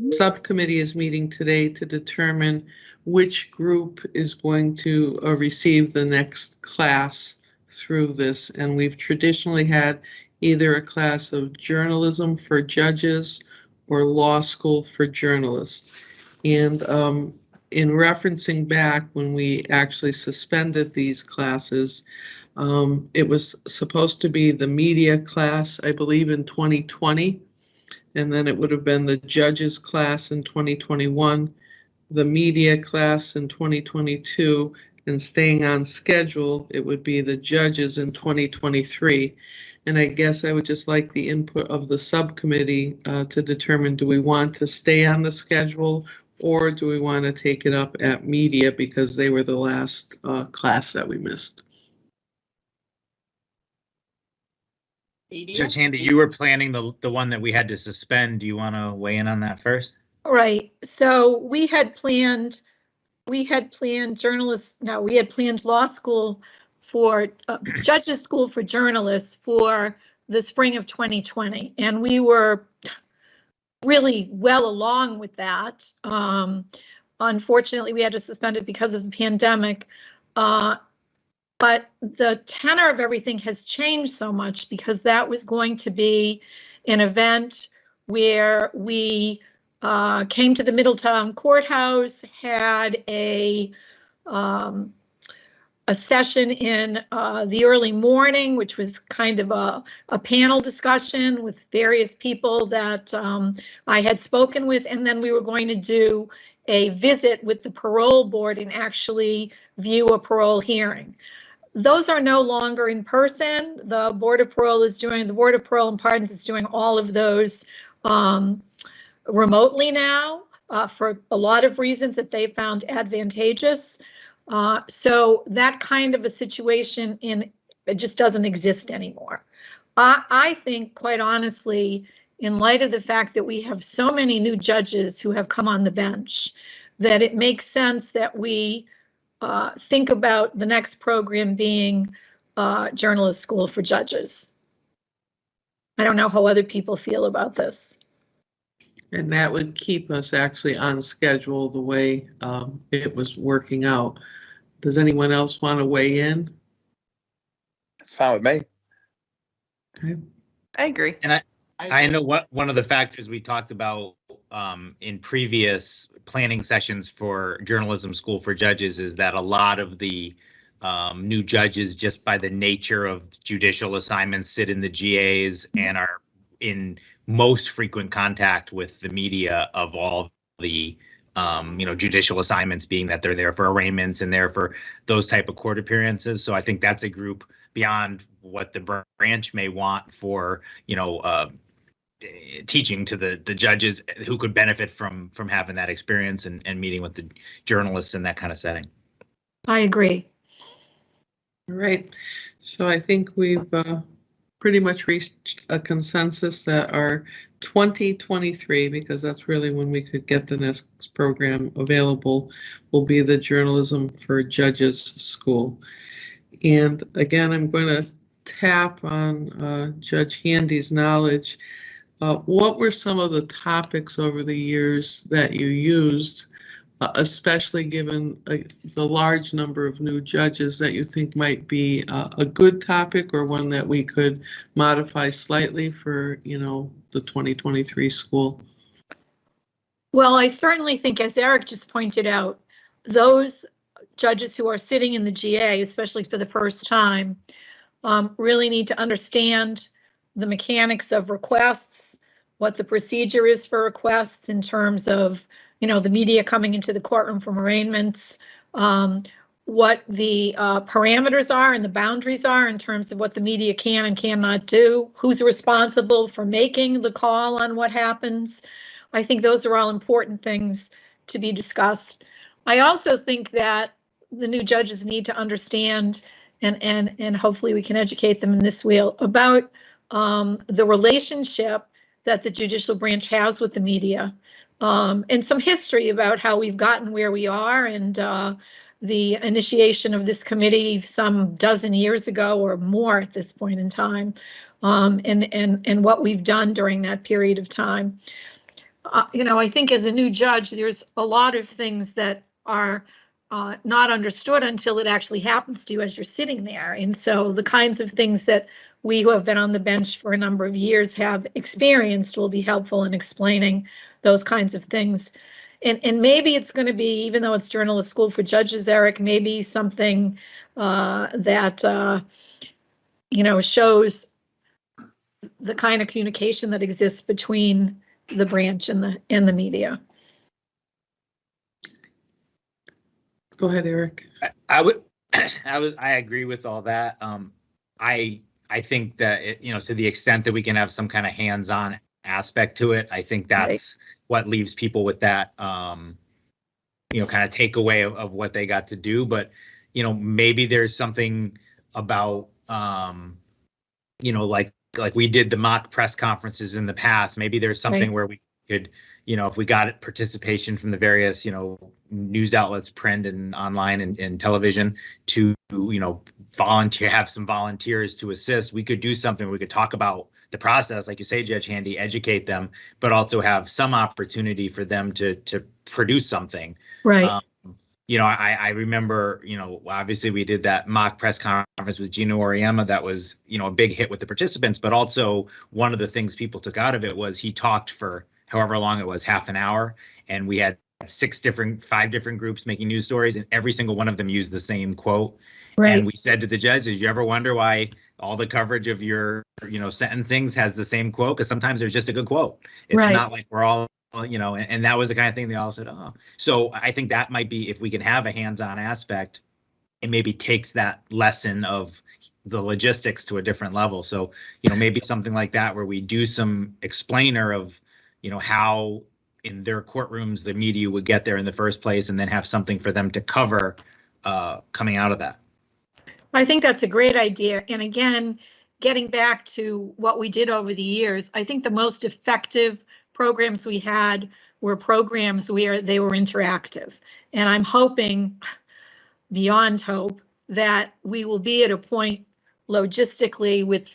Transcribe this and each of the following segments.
Subcommittee is meeting today to determine which group is going to receive the next class through this. And we've traditionally had either a class of journalism for judges or law school for journalists. And in referencing back when we actually suspended these classes, it was supposed to be the media class, I believe, in 2020. And then it would have been the judges class in 2021, the media class in 2022, and staying on schedule, it would be the judges in 2023. And I guess I would just like the input of the subcommittee to determine, do we want to stay on the schedule or do we want to take it up at media because they were the last class that we missed? Judge Handy, you were planning the one that we had to suspend. Do you want to weigh in on that first? Right. So we had planned journalists. No, we had planned law school for judges school for journalists for the spring of 2020, and we were really well along with that. Unfortunately, we had to suspend it because of the pandemic. But the tenor of everything has changed so much because that was going to be an event where we came to the Middletown Courthouse, had a session in the early morning, which was kind of a panel discussion with various people that I had spoken with, and then we were going to do a visit with the parole board and actually view a parole hearing. Those are no longer in person. The Board of Parole and Pardons is doing all of those remotely now for a lot of reasons that they found advantageous. So that kind of a situation it just doesn't exist anymore. I think, quite honestly, in light of the fact that we have so many new judges who have come on the bench, that it makes sense that we think about the next program being journalist school for judges. I don't know how other people feel about this. And that would keep us actually on schedule the way it was working out. Does anyone else want to weigh in? That's fine with me. Okay. I agree. And I know one of the factors we talked about in previous planning sessions for journalism school for judges is that a lot of the new judges, just by the nature of judicial assignments, sit in the GAs and are in most frequent contact with the media of all the judicial assignments, being that they're there for arraignments and there for those type of court appearances. So I think that's a group beyond what the branch may want for, teaching to the judges who could benefit from having that experience and meeting with the journalists in that kind of setting. I agree. All right. So I think we've pretty much reached a consensus that our 2023, because that's really when we could get the next program available, will be the Journalism for Judges School. And again, I'm going to tap on Judge Handy's knowledge. What were some of the topics over the years that you used, especially given the large number of new judges, that you think might be a good topic or one that we could modify slightly for, the 2023 school? Well, I certainly think, as Eric just pointed out, those judges who are sitting in the GA, especially for the first time, really need to understand the mechanics of requests, what the procedure is for requests in terms of, the media coming into the courtroom from arraignments, what the parameters are and the boundaries are in terms of what the media can and cannot do, who's responsible for making the call on what happens. I think those are all important things to be discussed. I also think that the new judges need to understand, and hopefully we can educate them in this way, about the relationship that the judicial branch has with the media, and some history about how we've gotten where we are, and the initiation of this committee some dozen years ago or more at this point in time, and what we've done during that period of time. I think as a new judge, there's a lot of things that are not understood until it actually happens to you as you're sitting there. And so the kinds of things that we who have been on the bench for a number of years have experienced will be helpful in explaining those kinds of things. And maybe it's going to be, even though it's Journalist School for Judges, Eric, maybe something that, shows the kind of communication that exists between the branch and the media. Go ahead, Eric. I agree with all that. I think that to the extent that we can have some kind of hands-on aspect to it, I think that's what leaves people with that kind of takeaway of what they got to do. But maybe there's something about like we did the mock press conferences in the past. Maybe there's something where we could, if we got participation from the various, news outlets, print and online and television, to, have some volunteers to assist. We could do something. We could talk about the process, like you say, Judge Handy, educate them, but also have some opportunity for them to produce something. Right. I remember, obviously we did that mock press conference with Gino Oriema. That was, a big hit with the participants, but also one of the things people took out of it was he talked for however long it was, half an hour. And we had 5 different groups making news stories, and every single one of them used the same quote. Right. And we said to the judges, you ever wonder why all the coverage of your, sentencings has the same quote? Because sometimes there's just a good quote. It's not like we're all, and that was the kind of thing they all said, oh. So I think that might be, if we can have a hands-on aspect, it maybe takes that lesson of the logistics to a different level. So, maybe something like that where we do some explainer of, how in their courtrooms the media would get there in the first place, and then have something for them to cover coming out of that. I think that's a great idea. And again, getting back to what we did over the years, I think the most effective programs we had were programs where they were interactive. And I'm hoping, beyond hope, that we will be at a point logistically with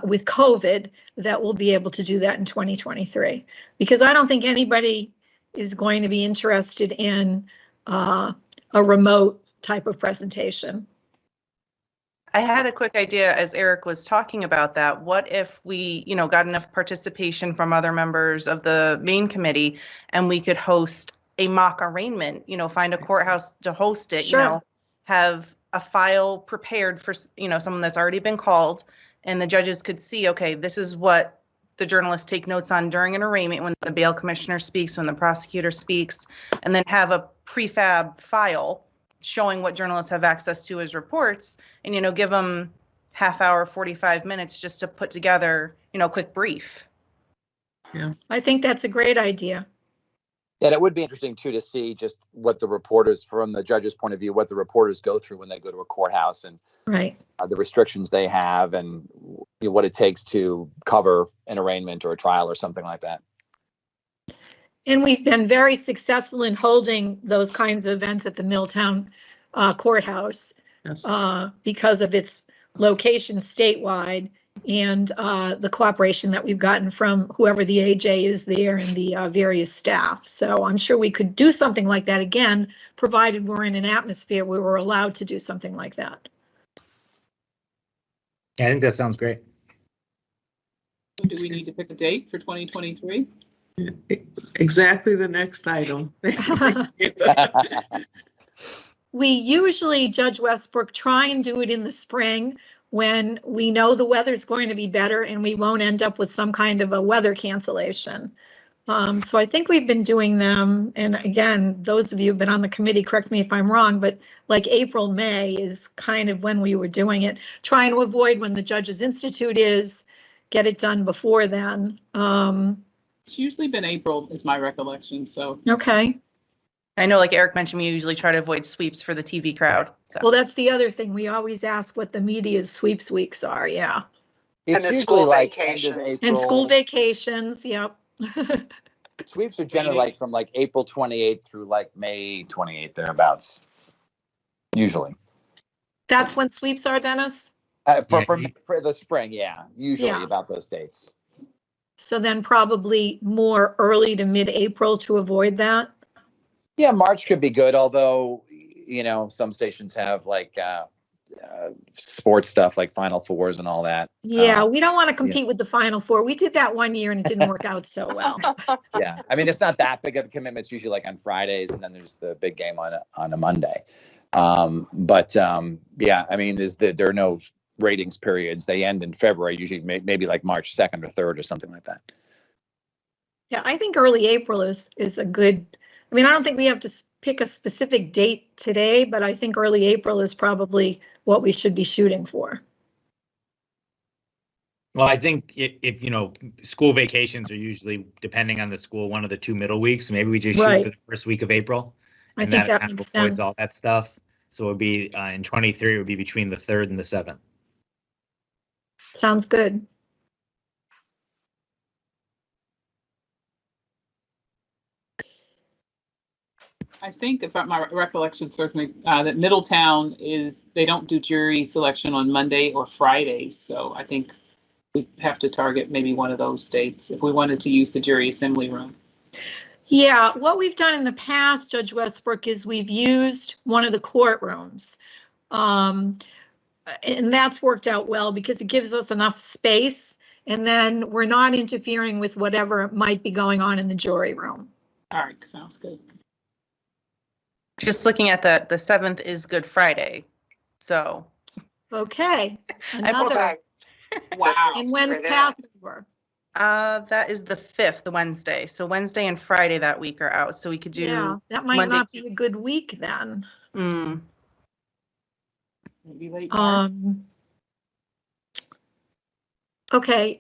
with COVID that we'll be able to do that in 2023. Because I don't think anybody is going to be interested in a remote type of presentation. I had a quick idea as Eric was talking about that. What if we, got enough participation from other members of the main committee and we could host a mock arraignment, find a courthouse to host it, Sure. Have a file prepared for, someone that's already been called, and the judges could see, okay, this is what the journalists take notes on during an arraignment when the bail commissioner speaks, when the prosecutor speaks, and then have a prefab file showing what journalists have access to as reports, and give them half hour, 45 minutes just to put together, a quick brief. Yeah, I think that's a great idea. And it would be interesting too to see just what the reporters, from the judge's point of view, what the reporters go through when they go to a courthouse, and the restrictions they have, and what it takes to cover an arraignment or a trial or something like that. And we've been very successful in holding those kinds of events at the Milltown courthouse. Yes. Because of its location statewide and the cooperation that we've gotten from whoever the AJ is there and the various staff. So I'm sure we could do something like that again, provided we're in an atmosphere where we're allowed to do something like that. I think that sounds great. Do we need to pick a date for 2023? Exactly the next item. We usually, Judge Westbrook, try and do it in the spring when we know the weather's going to be better and we won't end up with some kind of a weather cancellation. So I think we've been doing them. And again, those of you who've been on the committee, correct me if I'm wrong, but like April, May is kind of when we were doing it, trying to avoid when the Judges Institute is, get it done before then. It's usually been April is my recollection, so. Okay. I know, like Eric mentioned, we usually try to avoid sweeps for the TV crowd. So. Well, that's the other thing. We always ask what the media's sweeps weeks are. Yeah. It's usually school like vacations. And school vacations. Yep. Sweeps are generally like from like April 28th through like May 28th, thereabouts. Usually. That's when sweeps are, Dennis? For the spring, yeah. Usually about those dates. So then probably more early to mid-April to avoid that. Yeah, March could be good, although, you know, some stations have like sports stuff like Final Fours and all that. Yeah, we don't want to compete with the Final Four. We did that one year and it didn't work out so well. Yeah, I mean, it's not that big of a commitment. It's usually like on Fridays, and then there's the big game on a Monday. Yeah, I mean, there are no ratings periods. They end in February, usually maybe like March 2nd or 3rd or something like that. Yeah, I think early April is a good, I mean, I don't think we have to pick a specific date today, but I think early April is probably what we should be shooting for. Well, I think if you know, school vacations are usually, depending on the school, one of the 2 middle weeks. So maybe we just shoot for the first week of April. I think that makes sense. All that stuff. So it would be in 23, it would be between the 3rd and the 7th. Sounds good. I think, if my recollection serves me, that Middletown they don't do jury selection on Monday or Friday. So I think we have to target maybe one of those dates if we wanted to use the jury assembly room. Yeah, what we've done in the past, Judge Westbrook, is we've used one of the courtrooms. And that's worked out well because it gives us enough space, and then we're not interfering with whatever might be going on in the jury room. All right, sounds good. Just looking at the 7th is Good Friday, so. Okay. Another. Wow. And when's Passover? That is the 5th, the Wednesday. So Wednesday and Friday that week are out. So we could do. Yeah, that might Monday, not be a good week then. Maybe late March. Okay.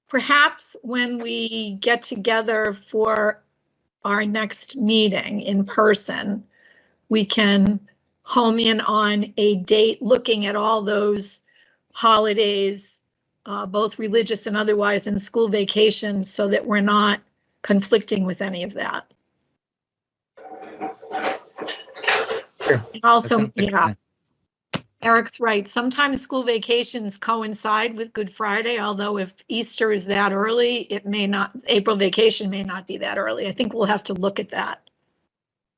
Perhaps when we get together for our next meeting in person, we can home in on a date looking at all those holidays, both religious and otherwise, in school vacations, so that we're not conflicting with any of that. Sure. And also, yeah, Eric's right. Sometimes school vacations coincide with Good Friday, although if Easter is that early, it may not, April vacation may not be that early. I think we'll have to look at that.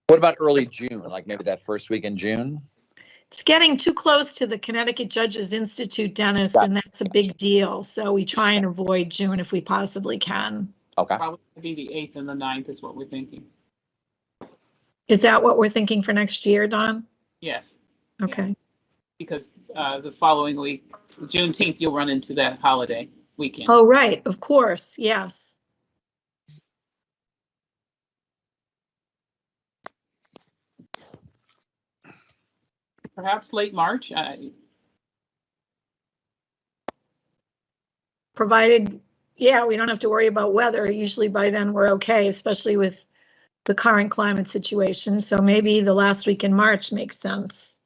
What about early June, like maybe that first week in June? It's getting too close to the Connecticut Judges Institute, Dennis, and that's a big deal. So we try and avoid June if we possibly can. Okay. Probably be the 8th and the 9th is what we're thinking. Is that what we're thinking for next year, Don? Yes. Okay. Yeah. Because the following week, Juneteenth, you'll run into that holiday weekend. Oh, right. Of course. Yes. Perhaps late March. Provided, yeah, we don't have to worry about weather. Usually by then we're okay, especially with the current climate situation. So maybe the last week in March makes sense.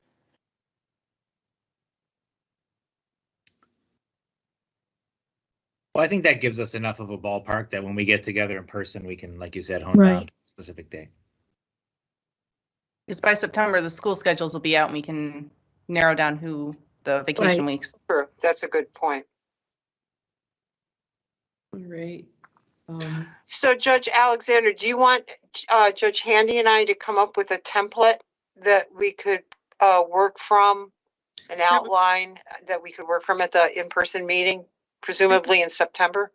Well, I think that gives us enough of a ballpark that when we get together in person, we can, like you said, hone down to a specific day. Because by September, the school schedules will be out and we can narrow down who the vacation weeks. Sure, that's a good point. All right. So Judge Alexander, do you want Judge Handy and I to come up with a template that we could work from, an outline that we could work from at the in-person meeting, presumably in September?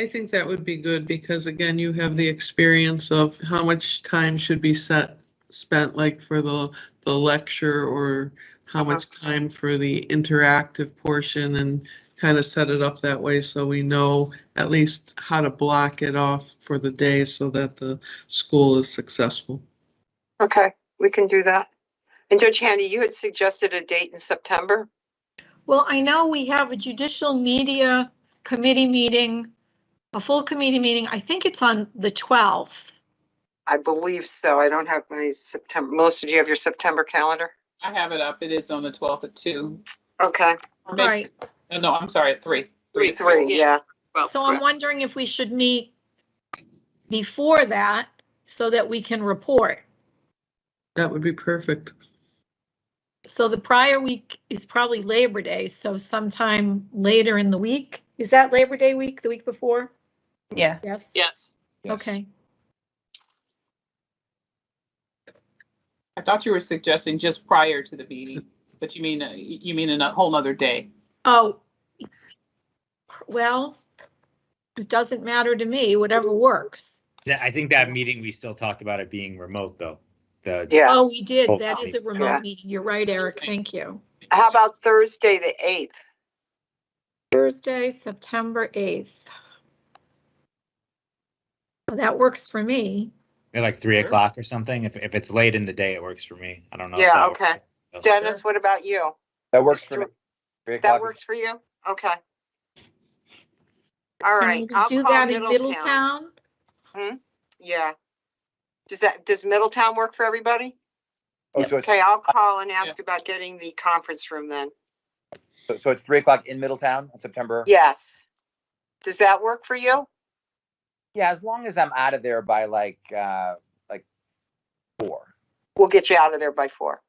I think that would be good because again, you have the experience of how much time should be spent like for the lecture or how much time for the interactive portion, and kind of set it up that way so we know at least how to block it off for the day so that the school is successful. Okay, we can do that. And Judge Handy, you had suggested a date in September? Well, I know we have a judicial media committee meeting, a full committee meeting. I think it's on the 12th. I believe so. I don't have my September. Melissa, do you have your September calendar? I have it up. It is on the 12th at 2. Okay. Right. No, I'm sorry, at 3. 3, yeah. So I'm wondering if we should meet before that so that we can report. That would be perfect. So the prior week is probably Labor Day, so sometime later in the week. Is that Labor Day week, the week before? Yeah. Yes? Yes. Okay. I thought you were suggesting just prior to the meeting, but you mean in a whole nother day. Oh, well, it doesn't matter to me, whatever works. Yeah, I think that meeting, we still talked about it being remote, though. Yeah. Oh, we did. Oh, That is a yeah. remote meeting. You're right, Eric. Thank you. How about Thursday, the 8th? Thursday, September 8th. Well, that works for me. At like 3 o'clock or something. If it's late in the day, it works for me. I don't know. if Yeah, that okay. works. Dennis, what about you? That works Is for me. 3 That o'clock. works for you? Okay. All Can right, we I'll do call that in Middletown. Middletown? Yeah. Does Middletown work for everybody? Oh, so Okay, I'll call and ask about getting the conference room then. so it's 3 o'clock in Middletown on September. Yes. Does that work for you? Yeah, as long as I'm out of there by like 4. We'll get you out of there by 4.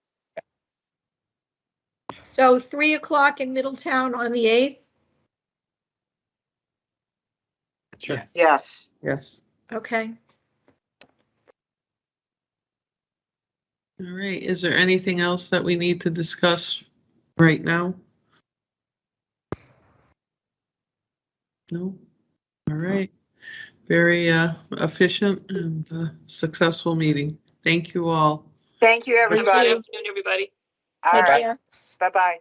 So 3 o'clock in Middletown on the 8th? Sure. Yes. Yes. Okay. All right. Is there anything else that we need to discuss right now? No? All right. Very efficient and successful meeting. Thank you all. Thank you, everybody. Everybody. All Take right. care. Bye-bye.